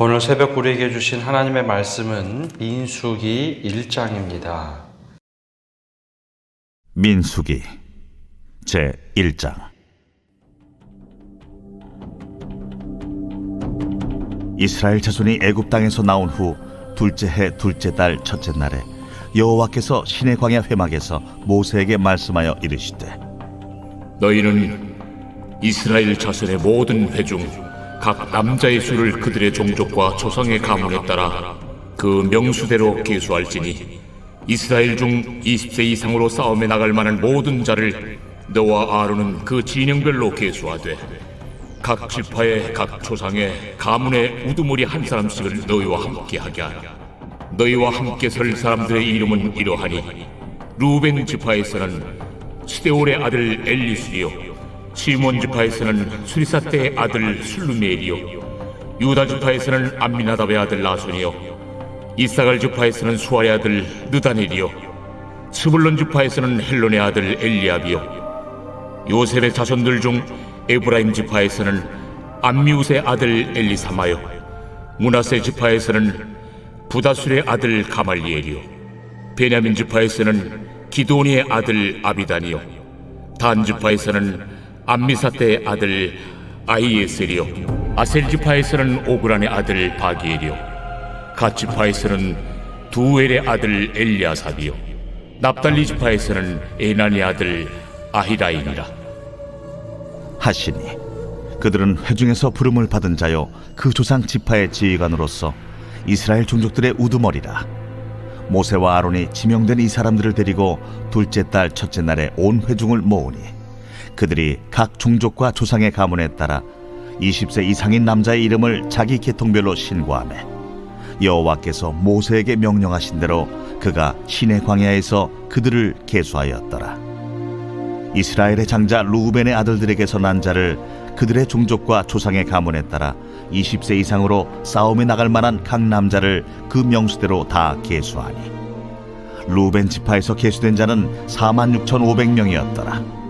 오늘 새벽 우리에게 주신 하나님의 말씀은 민수기 1장입니다. 민수기 제1장. 이스라엘 자손이 애굽 땅에서 나온 후 둘째 해 둘째 달 첫째 날에 여호와께서 시내 광야 회막에서 모세에게 말씀하여 이르시되, 너희는 이스라엘 자손의 모든 회중 각 남자의 수를 그들의 종족과 조상의 가문에 따라 그 명수대로 계수할지니 이스라엘 중 20세 이상으로 싸움에 나갈 만한 모든 자를 너와 아론은 그 진영별로 계수하되 각 지파의 각 조상의 가문의 우두머리 한 사람씩을 너희와 함께 하게 하라. 너희와 함께 설 사람들의 이름은 이러하니 루벤 지파에서는 스데올의 아들 엘리술이요, 시몬 지파에서는 수리사떼의 아들 술루멜이요, 유다 지파에서는 암미나답의 아들 나손이요, 이사갈 지파에서는 수아의 아들 느다넬이요, 스불론 지파에서는 헬론의 아들 엘리압이요, 요셉의 자손들 중 에브라임 지파에서는 암미우스의 아들 엘리사마요, 므낫세 지파에서는 부다술의 아들 가말리엘이요, 베냐민 지파에서는 기드오니의 아들 아비단이요, 단 지파에서는 암미사떼의 아들 아히에셀이요, 아셀 지파에서는 오그란의 아들 바기엘이요, 갓 지파에서는 두엘의 아들 엘리아삽이요, 납달리 지파에서는 에난의 아들 아히라인이라 하시니 그들은 회중에서 부름을 받은 자요 그 조상 지파의 지휘관으로서 이스라엘 종족들의 우두머리라. 모세와 아론이 지명된 이 사람들을 데리고 둘째 달 첫째 날에 온 회중을 모으니 그들이 각 종족과 조상의 가문에 따라 20세 이상인 남자의 이름을 자기 계통별로 신고하매, 여호와께서 모세에게 명령하신 대로 그가 시내 광야에서 그들을 계수하였더라. 이스라엘의 장자 루벤의 아들들에게서 난 자를 그들의 종족과 조상의 가문에 따라 20세 이상으로 싸움에 나갈 만한 각 남자를 그 명수대로 다 계수하니 루벤 지파에서 계수된 자는 46,500명이었더라.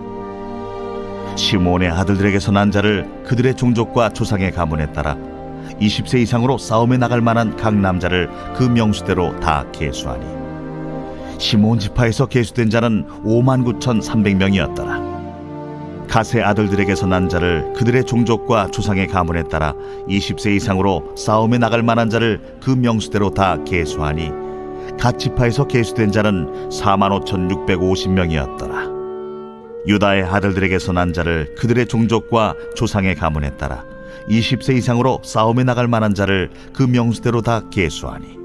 시몬의 아들들에게서 난 자를 그들의 종족과 조상의 가문에 따라 20세 이상으로 싸움에 나갈 만한 각 남자를 그 명수대로 다 계수하니 시몬 지파에서 계수된 자는 59,300명이었더라. 갓의 아들들에게서 난 자를 그들의 종족과 조상의 가문에 따라 20세 이상으로 싸움에 나갈 만한 자를 그 명수대로 다 계수하니 갓 지파에서 계수된 자는 45,650명이었더라. 유다의 아들들에게서 난 자를 그들의 종족과 조상의 가문에 따라 20세 이상으로 싸움에 나갈 만한 자를 그 명수대로 다 계수하니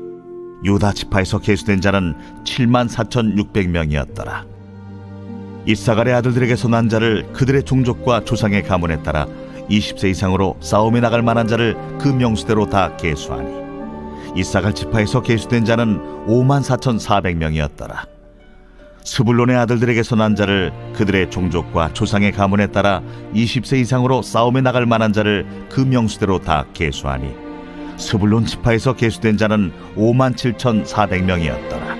유다 지파에서 계수된 자는 74,600명이었더라. 이사갈의 아들들에게서 난 자를 그들의 종족과 조상의 가문에 따라 20세 이상으로 싸움에 나갈 만한 자를 그 명수대로 다 계수하니 이사갈 지파에서 계수된 자는 54,400명이었더라. 스불론의 아들들에게서 난 자를 그들의 종족과 조상의 가문에 따라 20세 이상으로 싸움에 나갈 만한 자를 그 명수대로 다 계수하니 스불론 지파에서 계수된 자는 57,400명이었더라.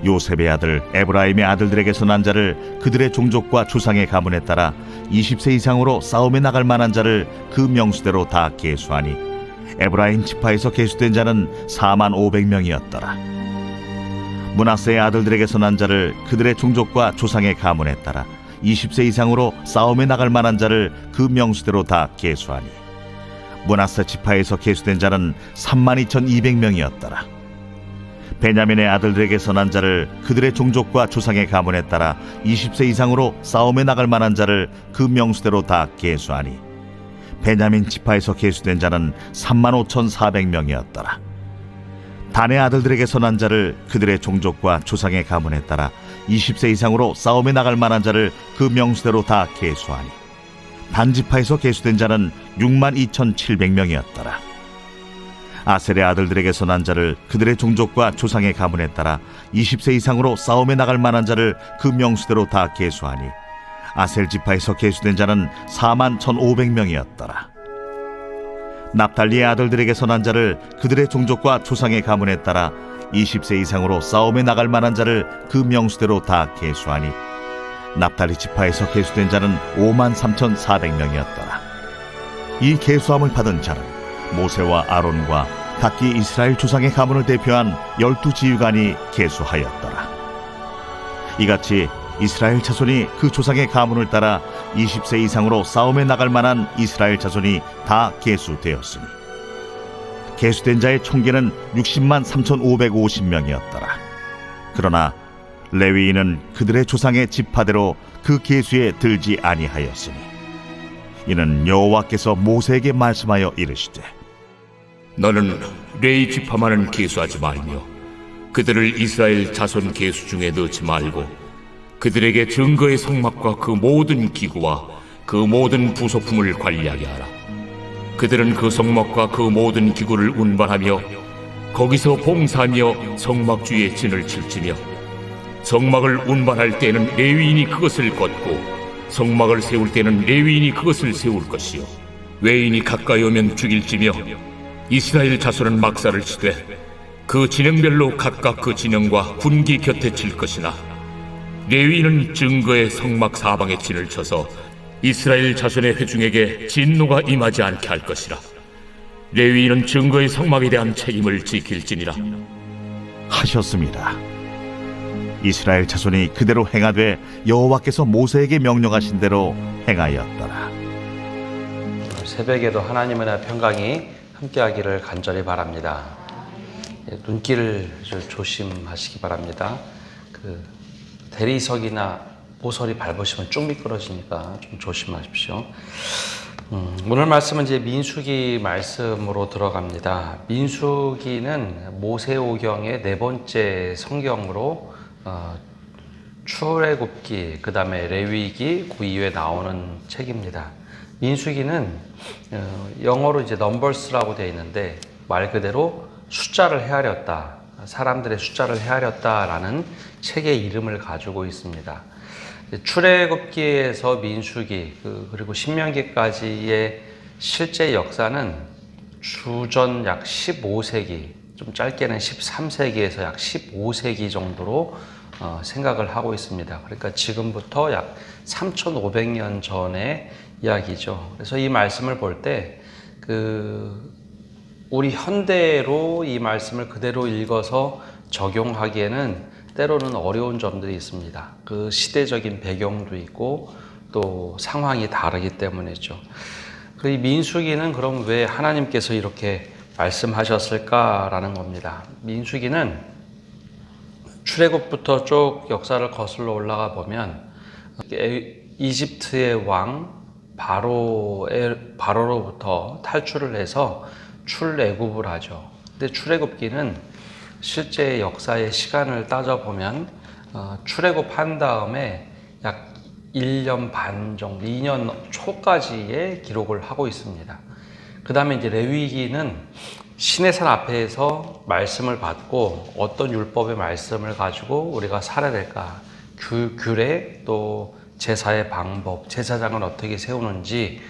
요셉의 아들 에브라임의 아들들에게서 난 자를 그들의 종족과 조상의 가문에 따라 20세 이상으로 싸움에 나갈 만한 자를 그 명수대로 다 계수하니 에브라임 지파에서 계수된 자는 45,000명이었더라. 므낫세의 아들들에게서 난 자를 그들의 종족과 조상의 가문에 따라 20세 이상으로 싸움에 나갈 만한 자를 그 명수대로 다 계수하니 므낫세 지파에서 계수된 자는 32,200명이었더라. 베냐민의 아들들에게서 난 자를 그들의 종족과 조상의 가문에 따라 20세 이상으로 싸움에 나갈 만한 자를 그 명수대로 다 계수하니 베냐민 지파에서 계수된 자는 35,400명이었더라. 단의 아들들에게서 난 자를 그들의 종족과 조상의 가문에 따라 20세 이상으로 싸움에 나갈 만한 자를 그 명수대로 다 계수하니 단 지파에서 계수된 자는 62,700명이었더라. 아셀의 아들들에게서 난 자를 그들의 종족과 조상의 가문에 따라 20세 이상으로 싸움에 나갈 만한 자를 그 명수대로 다 계수하니 아셀 지파에서 계수된 자는 41,500명이었더라. 납달리의 아들들에게서 난 자를 그들의 종족과 조상의 가문에 따라 20세 이상으로 싸움에 나갈 만한 자를 그 명수대로 다 계수하니 납달리 지파에서 계수된 자는 53,400명이었더라. 이 계수함을 받은 자는 모세와 아론과 각기 이스라엘 조상의 가문을 대표한 12지휘관이 계수하였더라. 이같이 이스라엘 자손이 그 조상의 가문을 따라 20세 이상으로 싸움에 나갈 만한 이스라엘 자손이 다 계수되었으니 계수된 자의 총계는 60만 3,550명이었더라. 그러나 레위인은 그들의 조상의 지파대로 그 계수에 들지 아니하였으니 이는 여호와께서 모세에게 말씀하여 이르시되 너는 레위 지파만은 계수하지 말며 그들을 이스라엘 자손 계수 중에 넣지 말고 그들에게 증거의 성막과 그 모든 기구와 그 모든 부속품을 관리하게 하라. 그들은 그 성막과 그 모든 기구를 운반하며 거기서 봉사하며 성막 주위에 진을 칠지며 성막을 운반할 때는 레위인이 그것을 걷고 성막을 세울 때는 레위인이 그것을 세울 것이요 외인이 가까이 오면 죽일지며 이스라엘 자손은 막사를 치되 그 진영별로 각각 그 진영과 분기 곁에 칠 것이나 레위인은 증거의 성막 사방에 진을 쳐서 이스라엘 자손의 회중에게 진노가 임하지 않게 할 것이라. 레위인은 증거의 성막에 대한 책임을 지킬지니라 하셨습니다. 이스라엘 자손이 그대로 행하되 여호와께서 모세에게 명령하신 대로 행하였더라. 새벽에도 하나님의 평강이 함께하기를 간절히 바랍니다. 눈길을 조심하시기 바랍니다. 대리석이나 모서리 밟으시면 쭉 미끄러지니까 좀 조심하십시오. 오늘 말씀은 이제 민수기 말씀으로 들어갑니다. 민수기는 모세오경의 네 번째 성경으로 출애굽기, 그 다음에 레위기, 그 이후에 나오는 책입니다. 민수기는 영어로 이제 넘버스라고 되어 있는데 말 그대로 숫자를 헤아렸다, 사람들의 숫자를 헤아렸다라는 책의 이름을 가지고 있습니다. 출애굽기에서 민수기 그리고 신명기까지의 실제 역사는 주전 약 15세기, 좀 짧게는 13세기에서 약 15세기 정도로 생각을 하고 있습니다. 그러니까 지금부터 약 3,500년 전의 이야기죠. 그래서 이 말씀을 볼 때 우리 현대로 이 말씀을 그대로 읽어서 적용하기에는 때로는 어려운 점들이 있습니다. 그 시대적인 배경도 있고 또 상황이 다르기 때문이죠. 이 민수기는 그럼 왜 하나님께서 이렇게 말씀하셨을까라는 겁니다. 민수기는 출애굽부터 쭉 역사를 거슬러 올라가 보면 이집트의 왕 바로로부터 탈출을 해서 출애굽을 하죠. 근데 출애굽기는 실제 역사의 시간을 따져보면 출애굽한 다음에 약 1년 반 정도, 2년 초까지의 기록을 하고 있습니다. 그 다음에 이제 레위기는 시내산 앞에서 말씀을 받고 어떤 율법의 말씀을 가지고 우리가 살아야 될까, 규례, 또 제사의 방법, 제사장을 어떻게 세우는지,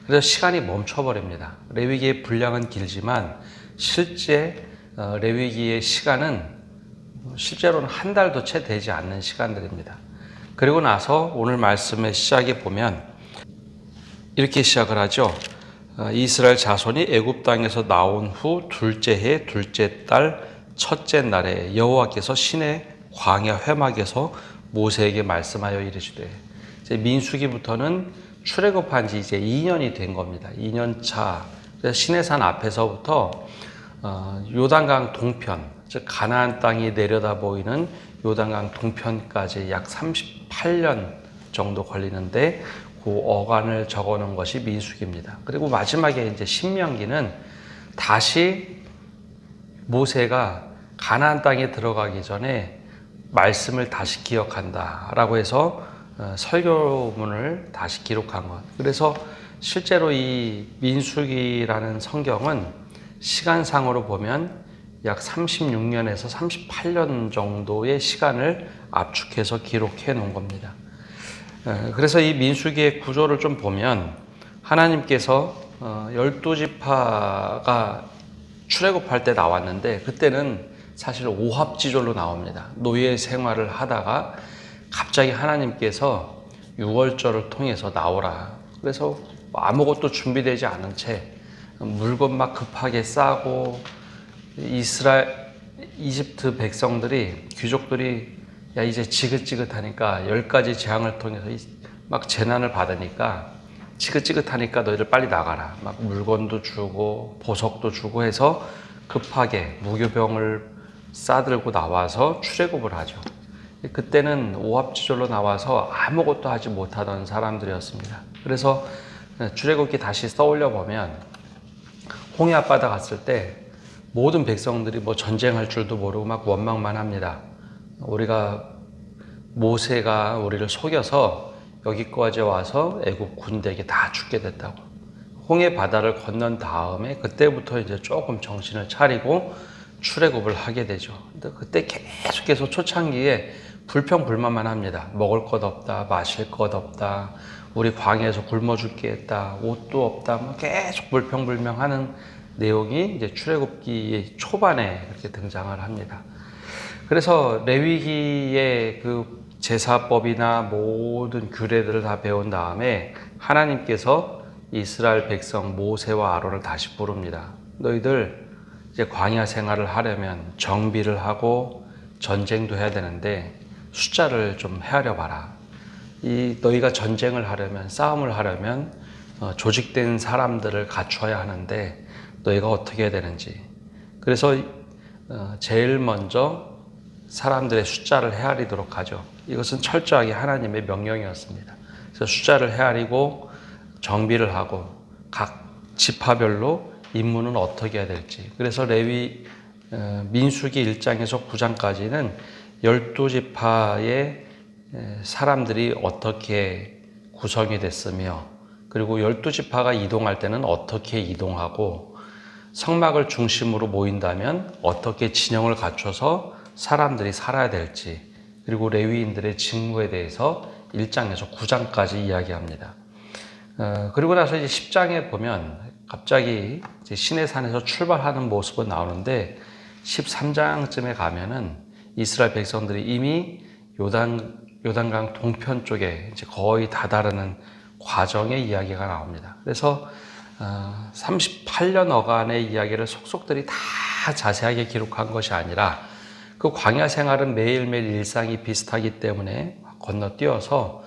그래서 시간이 멈춰버립니다. 레위기의 분량은 길지만 실제 레위기의 시간은 실제로는 한 달도 채 되지 않는 시간들입니다. 그리고 나서 오늘 말씀의 시작에 보면 이렇게 시작을 하죠. 이스라엘 자손이 애굽 땅에서 나온 후 둘째 해 둘째 달 첫째 날에 여호와께서 시내 광야 회막에서 모세에게 말씀하여 이르시되, 이제 민수기부터는 출애굽한 지 이제 2년이 된 겁니다. 2년 차. 그래서 시내산 앞에서부터 요단강 동편, 즉 가나안 땅이 내려다 보이는 요단강 동편까지 약 38년 정도 걸리는데 그 어간을 적어놓은 것이 민수기입니다. 그리고 마지막에 이제 신명기는 다시 모세가 가나안 땅에 들어가기 전에 말씀을 다시 기억한다라고 해서 설교문을 다시 기록한 것. 그래서 실제로 이 민수기라는 성경은 시간상으로 보면 약 36년에서 38년 정도의 시간을 압축해서 기록해 놓은 겁니다. 그래서 이 민수기의 구조를 좀 보면 하나님께서 12지파가 출애굽할 때 나왔는데 그때는 사실 오합지졸로 나옵니다. 노예 생활을 하다가 갑자기 하나님께서 유월절을 통해서 나오라. 그래서 아무것도 준비되지 않은 채 물건 막 급하게 싸고 이집트 백성들이 귀족들이 야 이제 지긋지긋하니까 10가지 재앙을 통해서 막 재난을 받으니까 지긋지긋하니까 너희들 빨리 나가라. 막 물건도 주고 보석도 주고 해서 급하게 무교병을 싸들고 나와서 출애굽을 하죠. 그때는 오합지졸로 나와서 아무것도 하지 못하던 사람들이었습니다. 그래서 출애굽기 다시 떠올려 보면 홍해 앞바다 갔을 때 모든 백성들이 뭐 전쟁할 줄도 모르고 막 원망만 합니다. 우리가 모세가 우리를 속여서 여기까지 와서 애굽 군대에게 다 죽게 됐다고. 홍해 바다를 건넌 다음에 그때부터 이제 조금 정신을 차리고 출애굽을 하게 되죠. 근데 그때 계속해서 초창기에 불평불만만 합니다. 먹을 것 없다, 마실 것 없다, 우리 광야에서 굶어 죽겠다, 옷도 없다, 뭐 계속 불평불명하는 내용이 이제 출애굽기 초반에 이렇게 등장을 합니다. 그래서 레위기의 그 제사법이나 모든 규례들을 다 배운 다음에 하나님께서 이스라엘 백성 모세와 아론을 다시 부릅니다. 너희들 이제 광야 생활을 하려면 정비를 하고 전쟁도 해야 되는데 숫자를 좀 헤아려 봐라. 너희가 전쟁을 하려면, 싸움을 하려면 조직된 사람들을 갖춰야 하는데 너희가 어떻게 해야 되는지. 그래서 제일 먼저 사람들의 숫자를 헤아리도록 하죠. 이것은 철저하게 하나님의 명령이었습니다. 그래서 숫자를 헤아리고 정비를 하고 각 지파별로 임무는 어떻게 해야 될지. 그래서 민수기 1장에서 9장까지는 12지파의 사람들이 어떻게 구성이 됐으며, 그리고 12지파가 이동할 때는 어떻게 이동하고, 성막을 중심으로 모인다면 어떻게 진영을 갖춰서 사람들이 살아야 될지, 그리고 레위인들의 직무에 대해서 1장에서 9장까지 이야기합니다. 그리고 나서 이제 10장에 보면 갑자기 이제 시내산에서 출발하는 모습은 나오는데 13장쯤에 가면은 이스라엘 백성들이 이미 요단강 동편 쪽에 이제 거의 다다르는 과정의 이야기가 나옵니다. 그래서 38년 어간의 이야기를 속속들이 다 자세하게 기록한 것이 아니라 그 광야 생활은 매일매일 일상이 비슷하기 때문에 건너뛰어서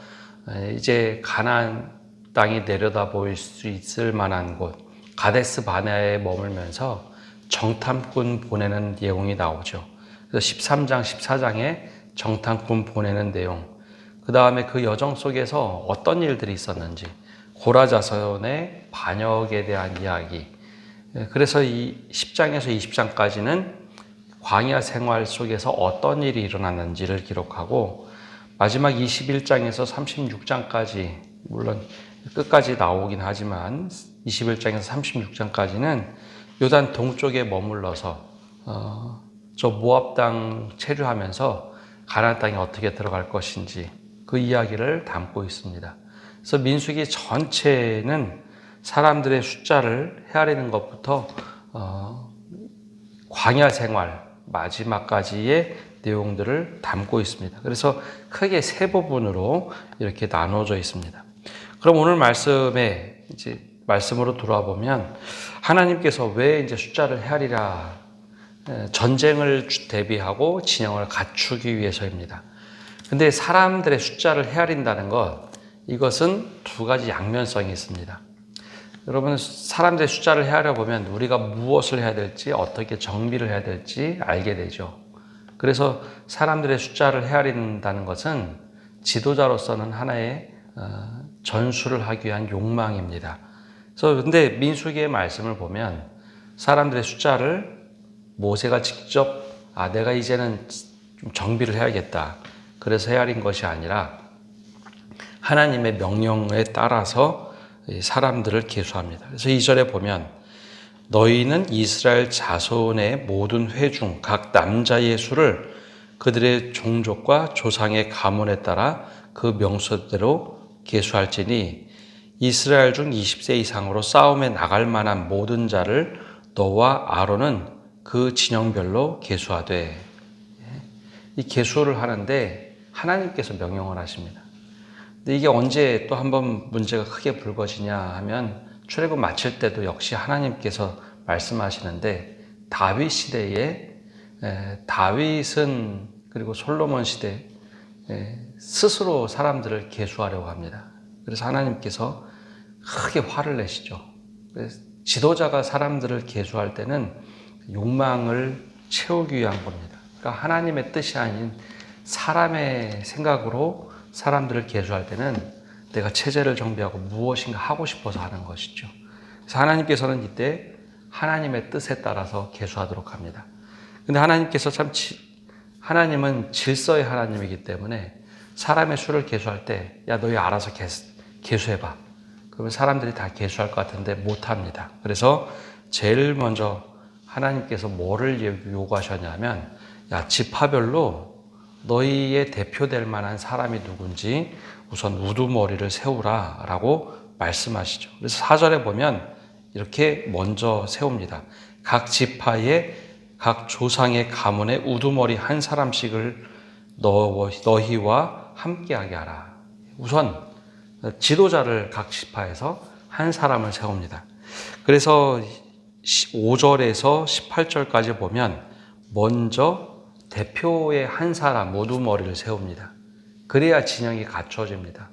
이제 가나안 땅이 내려다 보일 수 있을 만한 곳 가데스 바네아에 머물면서 정탐꾼 보내는 내용이 나오죠. 그래서 13장, 14장에 정탐꾼 보내는 내용, 그 다음에 그 여정 속에서 어떤 일들이 있었는지, 고라 자손의 반역에 대한 이야기. 그래서 이 10장에서 20장까지는 광야 생활 속에서 어떤 일이 일어났는지를 기록하고, 마지막 21장에서 36장까지, 물론 끝까지 나오긴 하지만 21장에서 36장까지는 요단 동쪽에 머물러서 저 모압 땅 체류하면서 가나안 땅에 어떻게 들어갈 것인지 그 이야기를 담고 있습니다. 그래서 민수기 전체는 사람들의 숫자를 헤아리는 것부터 광야 생활 마지막까지의 내용들을 담고 있습니다. 그래서 크게 세 부분으로 이렇게 나눠져 있습니다. 그럼 오늘 말씀으로 돌아와 보면 하나님께서 왜 이제 숫자를 헤아리라, 전쟁을 대비하고 진영을 갖추기 위해서입니다. 근데 사람들의 숫자를 헤아린다는 것, 이것은 두 가지 양면성이 있습니다. 여러분, 사람들의 숫자를 헤아려 보면 우리가 무엇을 해야 될지, 어떻게 정비를 해야 될지 알게 되죠. 그래서 사람들의 숫자를 헤아린다는 것은 지도자로서는 하나의 전술을 하기 위한 욕망입니다. 그래서 근데 민수기의 말씀을 보면 사람들의 숫자를 모세가 직접 내가 이제는 좀 정비를 해야겠다, 그래서 헤아린 것이 아니라 하나님의 명령에 따라서 사람들을 계수합니다. 그래서 2절에 보면 너희는 이스라엘 자손의 모든 회중 각 남자의 수를 그들의 종족과 조상의 가문에 따라 그 명수대로 계수할지니 이스라엘 중 20세 이상으로 싸움에 나갈 만한 모든 자를 너와 아론은 그 진영별로 계수하되. 이 계수를 하는데 하나님께서 명령을 하십니다. 근데 이게 언제 또 한번 문제가 크게 불거지냐 하면 출애굽 마칠 때도 역시 하나님께서 말씀하시는데 다윗 시대에 다윗은 그리고 솔로몬 시대 스스로 사람들을 계수하려고 합니다. 그래서 하나님께서 크게 화를 내시죠. 그래서 지도자가 사람들을 계수할 때는 욕망을 채우기 위한 겁니다. 그러니까 하나님의 뜻이 아닌 사람의 생각으로 사람들을 계수할 때는 내가 체제를 정비하고 무엇인가 하고 싶어서 하는 것이죠. 그래서 하나님께서는 이때 하나님의 뜻에 따라서 계수하도록 합니다. 근데 하나님께서 하나님은 질서의 하나님이기 때문에 사람의 수를 계수할 때, 야, 너희 알아서 계수해봐. 그러면 사람들이 다 계수할 것 같은데 못합니다. 그래서 제일 먼저 하나님께서 뭐를 요구하셨냐면, 야, 지파별로 너희의 대표될 만한 사람이 누군지 우선 우두머리를 세우라 라고 말씀하시죠. 그래서 4절에 보면 이렇게 먼저 세웁니다. 각 지파의 각 조상의 가문에 우두머리 한 사람씩을 너희와 함께하게 하라. 우선 지도자를 각 지파에서 한 사람을 세웁니다. 그래서 5절에서 18절까지 보면 먼저 대표의 한 사람 우두머리를 세웁니다. 그래야 진영이 갖춰집니다.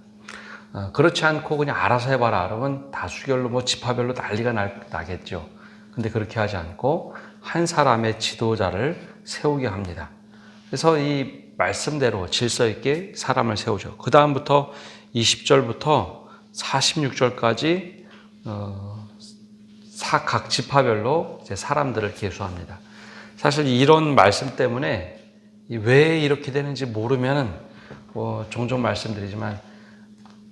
그렇지 않고 그냥 알아서 해봐라 그러면 다수결로 지파별로 난리가 나겠죠. 근데 그렇게 하지 않고 한 사람의 지도자를 세우게 합니다. 그래서 이 말씀대로 질서 있게 사람을 세우죠. 그 다음부터 20절부터 46절까지 각 지파별로 이제 사람들을 계수합니다. 사실 이런 말씀 때문에 왜 이렇게 되는지 모르면은 종종 말씀드리지만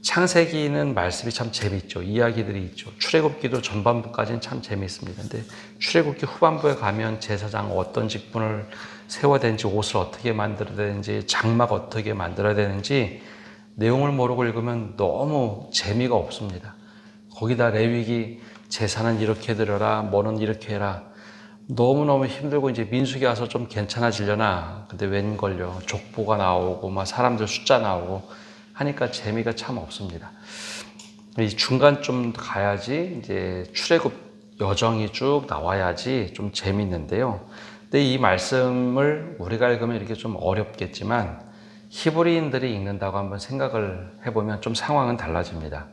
창세기는 말씀이 참 재미있죠. 이야기들이 있죠. 출애굽기도 전반부까지는 참 재미있습니다. 근데 출애굽기 후반부에 가면 제사장 어떤 직분을 세워야 되는지, 옷을 어떻게 만들어야 되는지, 장막 어떻게 만들어야 되는지 내용을 모르고 읽으면 너무 재미가 없습니다. 거기다 레위기 제사는 이렇게 드려라, 뭐는 이렇게 해라. 너무너무 힘들고 이제 민수기 와서 좀 괜찮아지려나. 근데 웬걸요. 족보가 나오고 막 사람들 숫자 나오고 하니까 재미가 참 없습니다. 이 중간쯤 가야지 이제 출애굽 여정이 쭉 나와야지 좀 재미있는데요. 근데 이 말씀을 우리가 읽으면 이렇게 좀 어렵겠지만 히브리인들이 읽는다고 한번 생각을 해보면 좀 상황은 달라집니다.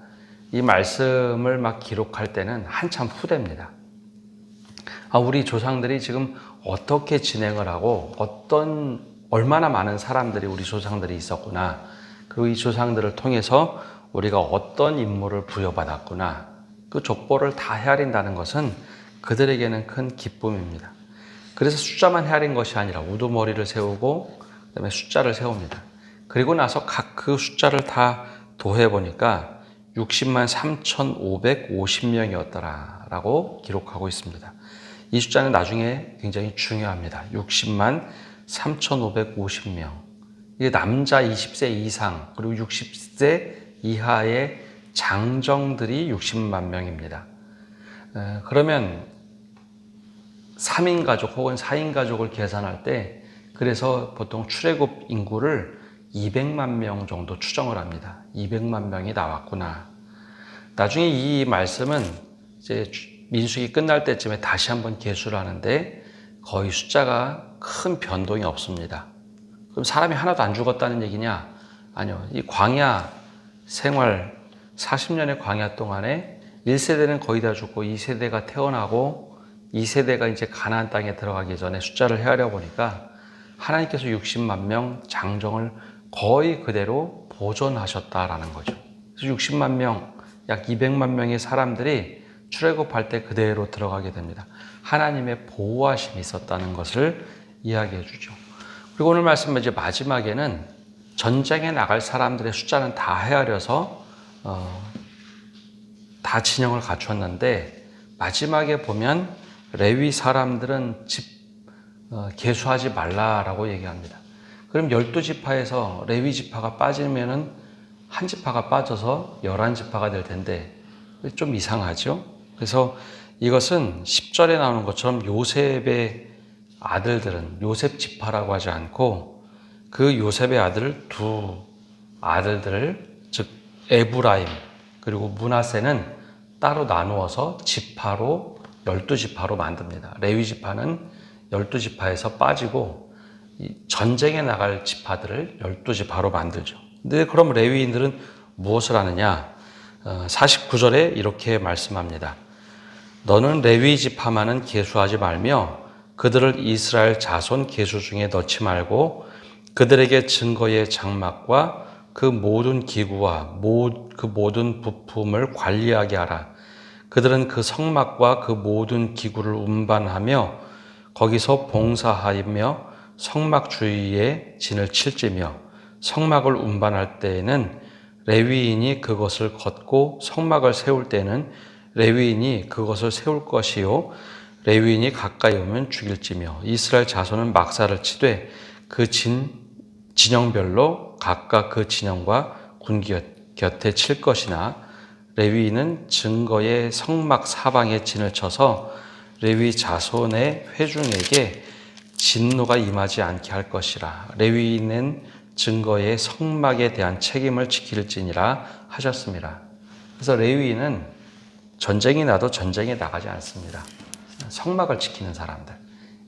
이 말씀을 막 기록할 때는 한참 후대입니다. 우리 조상들이 지금 어떻게 진행을 하고 얼마나 많은 사람들이 우리 조상들이 있었구나. 그리고 이 조상들을 통해서 우리가 어떤 임무를 부여받았구나. 그 족보를 다 헤아린다는 것은 그들에게는 큰 기쁨입니다. 그래서 숫자만 헤아린 것이 아니라 우두머리를 세우고 그다음에 숫자를 세웁니다. 그리고 나서 각 그 숫자를 다 더해보니까 60만 3,550명이었더라 라고 기록하고 있습니다. 이 숫자는 나중에 굉장히 중요합니다. 60만 3,550명. 이게 남자 20세 이상 그리고 60세 이하의 장정들이 60만 명입니다. 그러면 3인 가족 혹은 4인 가족을 계산할 때 그래서 보통 출애굽 인구를 200만 명 정도 추정을 합니다. 200만 명이 나왔구나. 나중에 이 말씀은 이제 민수기 끝날 때쯤에 다시 한번 계수를 하는데 거의 숫자가 큰 변동이 없습니다. 그럼 사람이 하나도 안 죽었다는 얘기냐? 아니요. 이 광야 생활 40년의 광야 동안에 1세대는 거의 다 죽고 2세대가 태어나고 2세대가 이제 가나안 땅에 들어가기 전에 숫자를 헤아려 보니까 하나님께서 60만 명 장정을 거의 그대로 보존하셨다라는 거죠. 그래서 60만 명, 약 200만 명의 사람들이 출애굽할 때 그대로 들어가게 됩니다. 하나님의 보호하심이 있었다는 것을 이야기해 주죠. 그리고 오늘 말씀 이제 마지막에는 전쟁에 나갈 사람들의 숫자는 다 헤아려서 다 진영을 갖췄는데 마지막에 보면 레위 사람들은 계수하지 말라라고 얘기합니다. 그럼 12지파에서 레위 지파가 빠지면은 한 지파가 빠져서 11지파가 될 텐데 좀 이상하죠? 그래서 이것은 10절에 나오는 것처럼 요셉의 아들들은 요셉 지파라고 하지 않고 그 요셉의 아들 두 아들들을 즉 에브라임 그리고 므낫세는 따로 나누어서 지파로 12지파로 만듭니다. 레위 지파는 12지파에서 빠지고 전쟁에 나갈 지파들을 12지파로 만들죠. 근데 그럼 레위인들은 무엇을 하느냐? 49절에 이렇게 말씀합니다. 너는 레위 지파만은 계수하지 말며 그들을 이스라엘 자손 계수 중에 넣지 말고 그들에게 증거의 장막과 그 모든 기구와 그 모든 부품을 관리하게 하라. 그들은 그 성막과 그 모든 기구를 운반하며 거기서 봉사하며 성막 주위에 진을 칠지며 성막을 운반할 때에는 레위인이 그것을 걷고 성막을 세울 때에는 레위인이 그것을 세울 것이요 레위인이 가까이 오면 죽일지며 이스라엘 자손은 막사를 치되 그 진영별로 각각 그 진영과 군 곁에 칠 것이나 레위인은 증거의 성막 사방에 진을 쳐서 레위 자손의 회중에게 진노가 임하지 않게 할 것이라. 레위인은 증거의 성막에 대한 책임을 지킬지니라 하셨습니다. 그래서 레위인은 전쟁이 나도 전쟁에 나가지 않습니다. 성막을 지키는 사람들,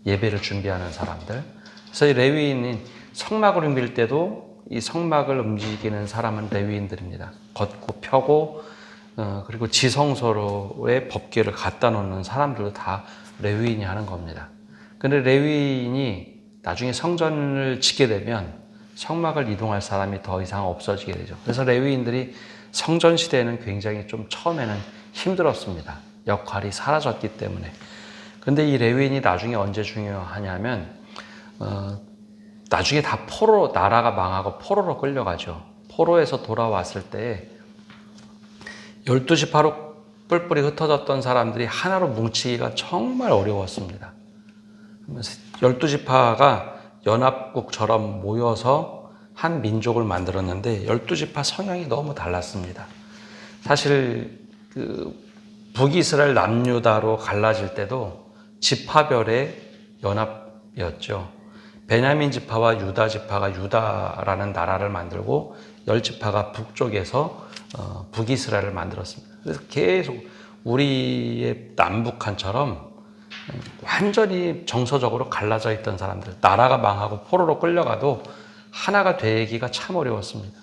예배를 준비하는 사람들. 그래서 이 레위인은 성막을 옮길 때도 이 성막을 움직이는 사람은 레위인들입니다. 걷고 펴고 그리고 지성소로의 법궤를 갖다 놓는 사람들도 다 레위인이 하는 겁니다. 그런데 레위인이 나중에 성전을 짓게 되면 성막을 이동할 사람이 더 이상 없어지게 되죠. 그래서 레위인들이 성전 시대에는 굉장히 좀 처음에는 힘들었습니다. 역할이 사라졌기 때문에. 그런데 이 레위인이 나중에 언제 중요하냐면 나중에 다 포로, 나라가 망하고 포로로 끌려가죠. 포로에서 돌아왔을 때 12지파로 뿔뿔이 흩어졌던 사람들이 하나로 뭉치기가 정말 어려웠습니다. 12지파가 연합국처럼 모여서 한 민족을 만들었는데 12지파 성향이 너무 달랐습니다. 사실 북이스라엘 남유다로 갈라질 때도 지파별의 연합이었죠. 베냐민 지파와 유다 지파가 유다라는 나라를 만들고 10지파가 북쪽에서 북이스라엘을 만들었습니다. 그래서 계속 우리의 남북한처럼 완전히 정서적으로 갈라져 있던 사람들, 나라가 망하고 포로로 끌려가도 하나가 되기가 참 어려웠습니다.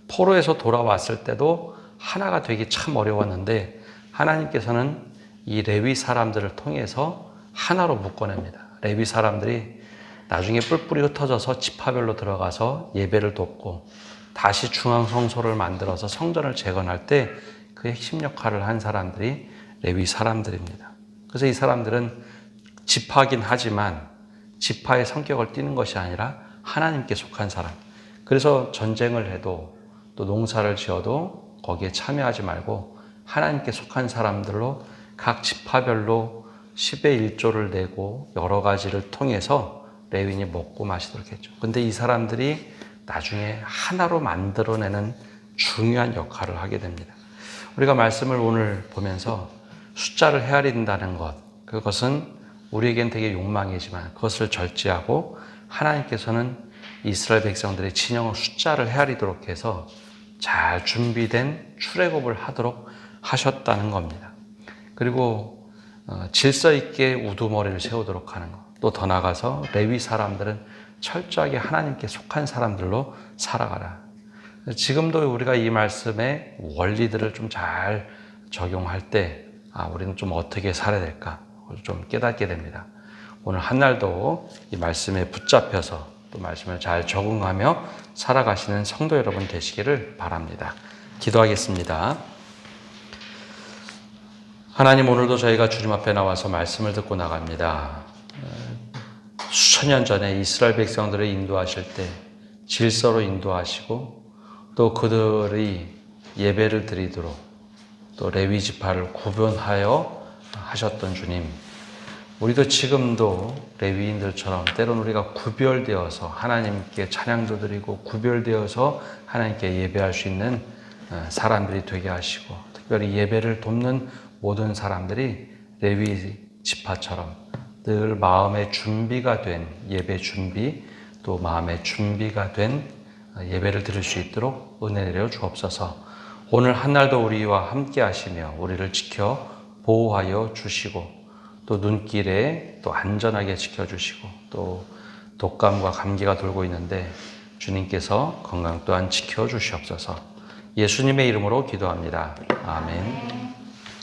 포로에서 돌아왔을 때도 하나가 되기 참 어려웠는데 하나님께서는 이 레위 사람들을 통해서 하나로 묶어냅니다. 레위 사람들이 나중에 뿔뿔이 흩어져서 지파별로 들어가서 예배를 돕고 다시 중앙성소를 만들어서 성전을 재건할 때 그 핵심 역할을 한 사람들이 레위 사람들입니다. 그래서 이 사람들은 지파긴 하지만 지파의 성격을 띠는 것이 아니라 하나님께 속한 사람. 그래서 전쟁을 해도 또 농사를 지어도 거기에 참여하지 말고 하나님께 속한 사람들로 각 지파별로 10의 1조를 내고 여러 가지를 통해서 레위인이 먹고 마시도록 했죠. 근데 이 사람들이 나중에 하나로 만들어내는 중요한 역할을 하게 됩니다. 우리가 말씀을 오늘 보면서 숫자를 헤아린다는 것, 그것은 우리에겐 되게 욕망이지만 그것을 절제하고 하나님께서는 이스라엘 백성들의 진영의 숫자를 헤아리도록 해서 잘 준비된 출애굽을 하도록 하셨다는 겁니다. 그리고 질서 있게 우두머리를 세우도록 하는 것. 또 더 나아가서 레위 사람들은 철저하게 하나님께 속한 사람들로 살아가라. 지금도 우리가 이 말씀의 원리들을 좀 잘 적용할 때 우리는 좀 어떻게 살아야 될까 좀 깨닫게 됩니다. 오늘 한 날도 이 말씀에 붙잡혀서 또 말씀을 잘 적응하며 살아가시는 성도 여러분 되시기를 바랍니다. 기도하겠습니다. 하나님, 오늘도 저희가 주님 앞에 나와서 말씀을 듣고 나갑니다. 수천 년 전에 이스라엘 백성들을 인도하실 때 질서로 인도하시고 또 그들이 예배를 드리도록 또 레위 지파를 구분하여 하셨던 주님, 우리도 지금도 레위인들처럼 때로는 우리가 구별되어서 하나님께 찬양도 드리고 구별되어서 하나님께 예배할 수 있는 사람들이 되게 하시고 특별히 예배를 돕는 모든 사람들이 레위 지파처럼 늘 마음의 준비가 된 예배 준비 또 마음의 준비가 된 예배를 드릴 수 있도록 은혜 내려 주옵소서. 오늘 한날도 우리와 함께 하시며 우리를 지켜 보호하여 주시고 또 눈길에 또 안전하게 지켜주시고 또 독감과 감기가 돌고 있는데 주님께서 건강 또한 지켜주시옵소서. 예수님의 이름으로 기도합니다. 아멘.